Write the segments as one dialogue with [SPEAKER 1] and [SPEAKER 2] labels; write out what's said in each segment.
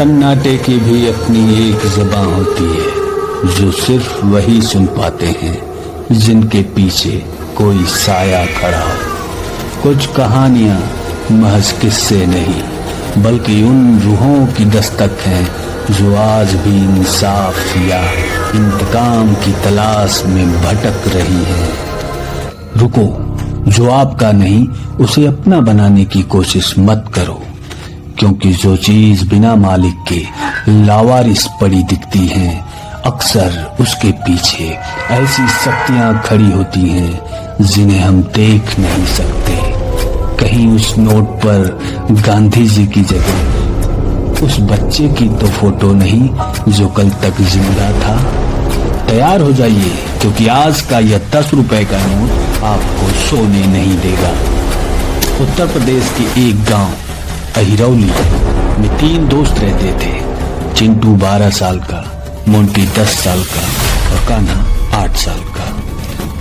[SPEAKER 1] सन्नाटे की भी अपनी एक ज़बान होती है जो सिर्फ वही सुन पाते हैं जिनके पीछे कोई साया खड़ा हो। कुछ कहानियां महज किस्से नहीं बल्कि उन रूहों की दस्तक हैं जो आज भी इंसाफ या इंतकाम की तलाश में भटक रही है। रुको, जो आपका नहीं उसे अपना बनाने की कोशिश मत करो, क्योंकि जो चीज बिना मालिक के लावारिस पड़ी दिखती है अक्सर उसके पीछे ऐसी शक्तियां खड़ी होती हैं जिन्हें हम देख नहीं सकते। कहीं उस नोट पर गांधी जी की जगह उस बच्चे की तो फोटो नहीं जो कल तक जिंदा था। तैयार हो जाइए, क्योंकि आज का यह 10 रुपए का नोट आपको सोने नहीं देगा। उत्तर प्रदेश के एक गांव अहिरौली में 3 दोस्त रहते थे। चिंटू 12 साल का, मोंटी 10 साल का और कान्हा 8 साल का।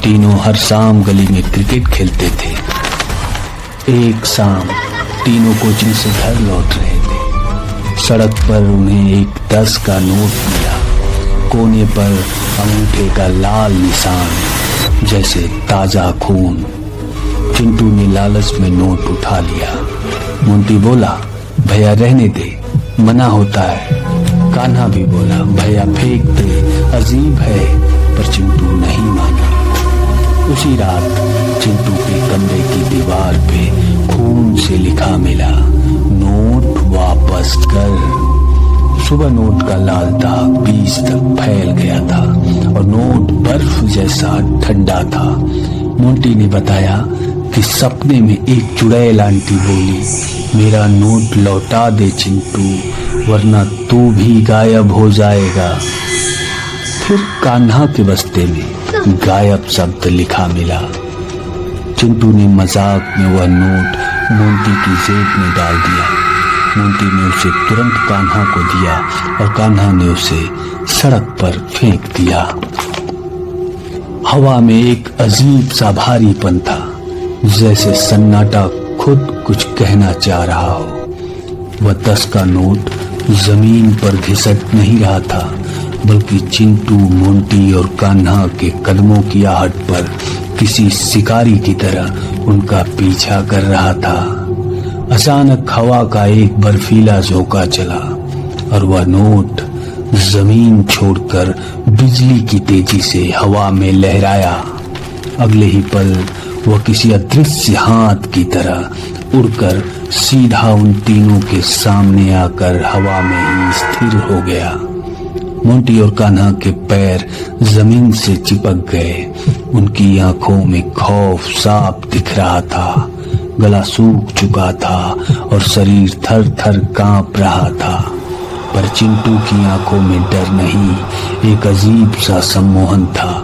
[SPEAKER 1] तीनों हर शाम गली में क्रिकेट खेलते थे। एक शाम तीनों कोचिंग से घर लौट रहे थे। सड़क पर उन्हें एक 10 का नोट मिला। कोने पर अंगूठे का लाल निशान जैसे ताजा खून। चिंटू ने लालच में नोट उठा लिया। मोंटी बोला, भैया रहने दे, मना होता है। कान्हा भी बोला, भैया फेंक दे, अजीब है। पर चिंटू नहीं माना। उसी रात चिंटू के कमरे की दीवार पे खून से लिखा मिला, नोट वापस कर। सुबह नोट का लाल दाग बीच तक फैल गया था और नोट बर्फ जैसा ठंडा था। मोंटी ने बताया कि सपने में एक चुड़ैल आंटी बोली, मेरा नोट लौटा दे चिंटू, वरना तू भी गायब हो जाएगा। फिर कान्हा के बस्ते में गायब शब्द लिखा मिला। चिंटू ने मजाक में वह नोट मोंटी की जेब में डाल दिया। मोंटी ने उसे तुरंत कान्हा को दिया और कान्हा ने उसे सड़क पर फेंक दिया। हवा में एक अजीब सा भारीपन था, जैसे सन्नाटा खुद कुछ कहना चाह रहा हो। वह 10 का नोट जमीन पर घिसट नहीं रहा था, बल्कि चिंटू, मोंटी और कान्हा के कदमों की आहट पर किसी शिकारी की तरह उनका पीछा कर रहा था। अचानक हवा का एक बर्फीला झोंका चला और वह नोट जमीन छोड़कर बिजली की तेजी से हवा में लहराया। अगले ही पल वह किसी अदृश्य हाथ की तरह उड़कर सीधा उन तीनों के सामने आकर हवा में ही स्थिर हो गया। मोंटी और कान्हा के पैर जमीन से चिपक गए। उनकी आंखों में खौफ साफ दिख रहा था। गला सूख चुका था और शरीर थर थर कांप रहा था। पर चिंटू की आंखों में डर नहीं, एक अजीब सा सम्मोहन था,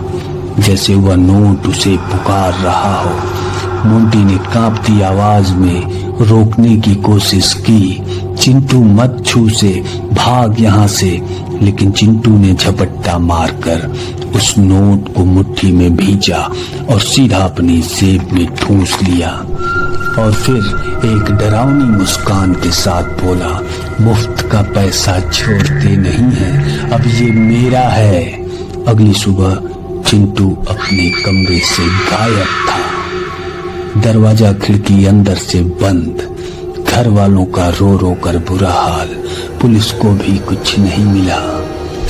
[SPEAKER 1] जैसे वह नोट उसे पुकार रहा हो। मोंटी ने कांपती आवाज में रोकने की कोशिश की, चिंटू मत छू से, भाग यहाँ से। लेकिन चिंटू ने झपट्टा मारकर उस नोट को मुट्ठी में भींचा और सीधा अपनी जेब में ठूंस लिया। और फिर एक डरावनी मुस्कान के साथ बोला, मुफ्त का पैसा छोड़ते नहीं है, अब ये मेरा है। अगली सुबह चिंटू अपने कमरे से गायब था। दरवाजा खिड़की अंदर से बंद। घर वालों का रो रो कर बुरा हाल। पुलिस को भी कुछ नहीं मिला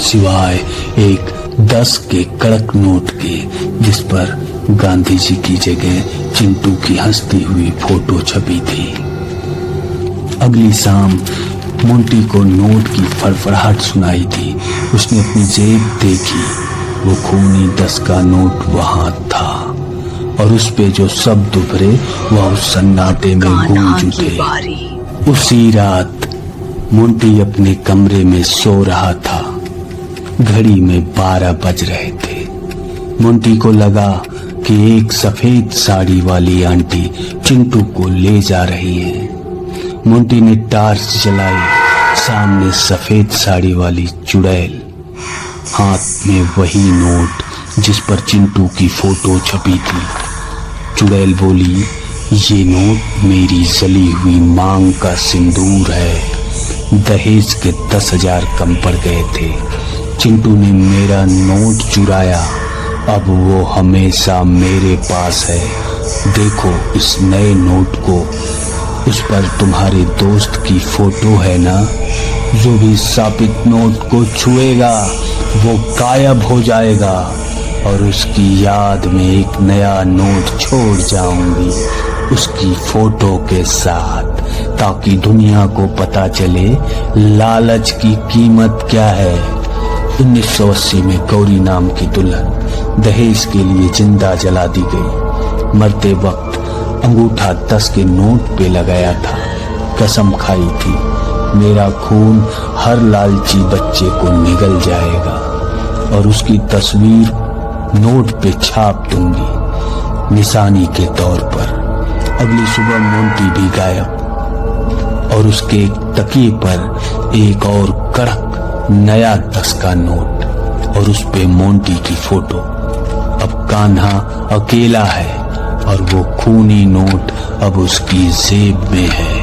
[SPEAKER 1] सिवाय एक 10 के कड़क नोट के, जिस पर गांधी जी की जगह चिंटू की हंसती हुई फोटो छपी थी। अगली शाम मोंटी को नोट की फड़फड़ाहट सुनाई थी। उसने अपनी जेब देखी, वो खूनी 10 का नोट वहां था और उस पे जो शब्द उभरे वह उस सन्नाटे में गूंज उठे। उसी रात मोंटी अपने कमरे में सो रहा था। घड़ी में 12 बज रहे थे। मोंटी को लगा कि एक सफेद साड़ी वाली आंटी चिंटू को ले जा रही है। मोंटी ने टार्च जलाई। सामने सफेद साड़ी वाली चुड़ैल, हाथ में वही नोट जिस पर चिंटू की फोटो छपी थी। चुड़ैल बोली, ये नोट मेरी जली हुई मांग का सिंदूर है। दहेज के 10,000 कम पड़ गए थे। चिंटू ने मेरा नोट चुराया, अब वो हमेशा मेरे पास है। देखो इस नए नोट को, उस पर तुम्हारे दोस्त की फोटो है ना। जो भी शापित नोट को छुएगा वो गायब हो जाएगा और उसकी याद में एक नया नोट छोड़ जाऊंगी उसकी फोटो के साथ, ताकि दुनिया को पता चले लालच की कीमत क्या है। 1980 में गौरी नाम की दुल्हन दहेज के लिए जिंदा जला दी गई। मरते वक्त अंगूठा 10 के नोट पे लगाया था। कसम खाई थी मेरा खून हर लालची बच्चे को निगल जाएगा और उसकी तस्वीर नोट पे छाप दूंगी निशानी के तौर पर। अगली सुबह मोंटी भी गायब और उसके तकिए पर एक और कड़क नया 10 का नोट और उस पे मोंटी की फोटो। अब कान्हा अकेला है और वो खूनी नोट अब उसकी जेब में है।